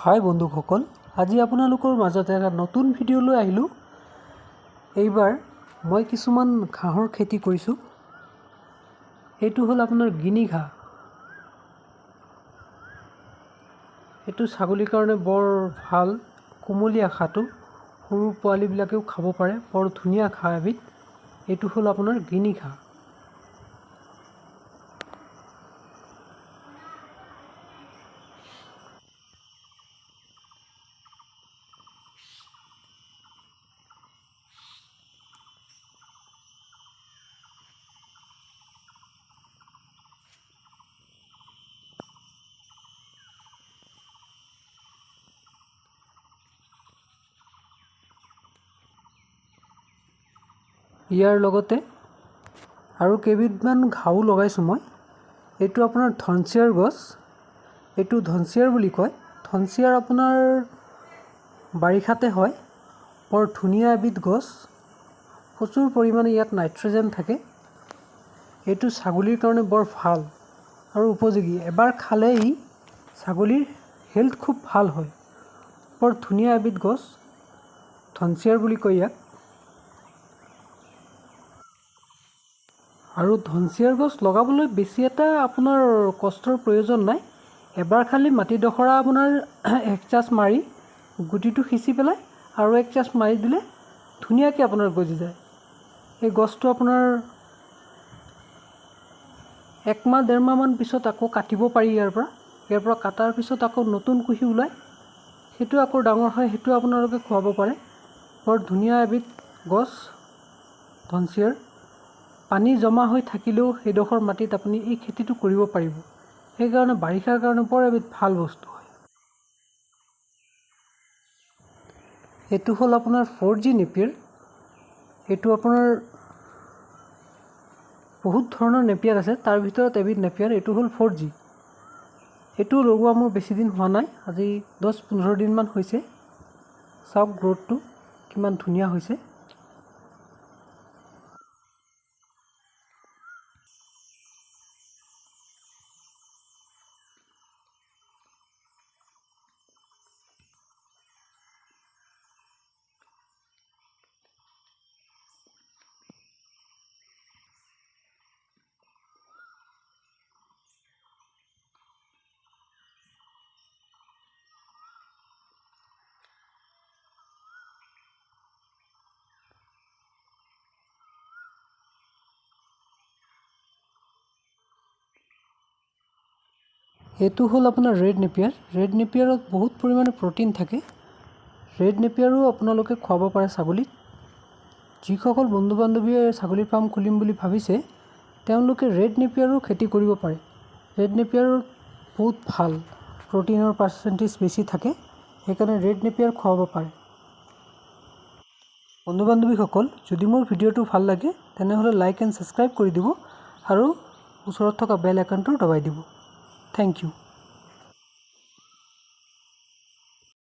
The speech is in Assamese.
হাই বন্ধুসকল, আজি আপোনালোকৰ মাজতে এটা নতুন ভিডিঅ' লৈ আহিলোঁ। এইবাৰ মই কিছুমান ঘাঁহৰ খেতি কৰিছোঁ। এইটো হ'ল আপোনাৰ গিনি ঘাঁহ। এইটো ছাগলীৰ কাৰণে বৰ ভাল, কোমলীয়া ঘাঁহটো, সৰু পোৱালীবিলাকেও খাব পাৰে, বৰ ধুনীয়া ঘাঁহ এবিধ। এইটো হ'ল আপোনাৰ গিনি ঘাঁহ। ইয়াৰ লগতে আৰু কেইবিধমান ঘাঁহো লগাইছোঁ মই। এইটো আপোনাৰ ধনচিয়াৰ গছ, এইটো ধনচিয়াৰ বুলি কয়। ধনচিয়াৰ আপোনাৰ বাৰিষাতে হয়, বৰ ধুনীয়া এবিধ গছ, প্ৰচুৰ পৰিমাণে ইয়াত নাইট্ৰজেন থাকে। এইটো ছাগলীৰ কাৰণে বৰ ভাল আৰু উপযোগী। এবাৰ খালে ই ছাগলীৰ হেল্থ খুব ভাল হয়। বৰ ধুনীয়া এবিধ গছ, ধনচিয়াৰ বুলি কয় ইয়াক। আৰু ধনচিয়াৰ গছ লগাবলৈ বেছি এটা আপোনাৰ কষ্টৰ প্ৰয়োজন নাই। এবাৰ খালি মাটিডোখৰা আপোনাৰ একচাচ মাৰি গুটিটো সিঁচি পেলাই আৰু একচাচ মাৰি দিলে ধুনীয়াকৈ আপোনাৰ গজি যায়। এই গছটো আপোনাৰ 1 মাহ 1.5 মাহমান পিছত আকৌ কাটিব পাৰি। ইয়াৰ পৰা কাটাৰ পিছত আকৌ নতুন কুঁহি ওলায়, সেইটো আকৌ ডাঙৰ হয়, সেইটো আপোনালোকে খুৱাব পাৰে। বৰ ধুনীয়া এবিধ গছ ধনচিয়াৰ। পানী জমা হৈ থাকিলেও সেইডোখৰ মাটিত আপুনি এই খেতিটো কৰিব পাৰিব। সেইকাৰণে বাৰিষাৰ কাৰণে বৰ এবিধ ভাল বস্তু হয়। এইটো হ'ল আপোনাৰ 4G নেপিয়াৰ। এইটো আপোনাৰ বহুত ধৰণৰ নেপিয়াৰ আছে, তাৰ ভিতৰত এবিধ নেপিয়াৰ, এইটো হ'ল 4G। এইটো লগোৱা মোৰ বেছি দিন হোৱা নাই, আজি 10-15 দিনমান হৈছে। চাওক গ্ৰ'থটো কিমান ধুনীয়া হৈছে। এইটো হ'ল আপোনাৰ ৰেড নেপিয়াৰ। ৰেড নেপিয়াৰত বহুত পৰিমাণে প্ৰ'টিন থাকে। ৰেড নেপিয়াৰো আপোনালোকে খুৱাব পাৰে ছাগলীক। যিসকল বন্ধু বান্ধৱীয়ে ছাগলী ফাৰ্ম খুলিম বুলি ভাবিছে, তেওঁলোকে ৰেড নেপিয়াৰো খেতি কৰিব পাৰে। ৰেড নেপিয়াৰ বহুত ভাল, প্ৰ'টিনৰ পাৰ্চেণ্টেজ বেছি থাকে, সেইকাৰণে ৰেড নেপিয়াৰ খুৱাব পাৰে। বন্ধু বান্ধৱীসকল, যদি মোৰ ভিডিঅ'টো ভাল লাগে তেনেহ'লে লাইক এণ্ড ছাবস্ক্ৰাইব কৰি দিব আৰু ওচৰত থকা বেল আইকনটো দবাই দিব। Thank you.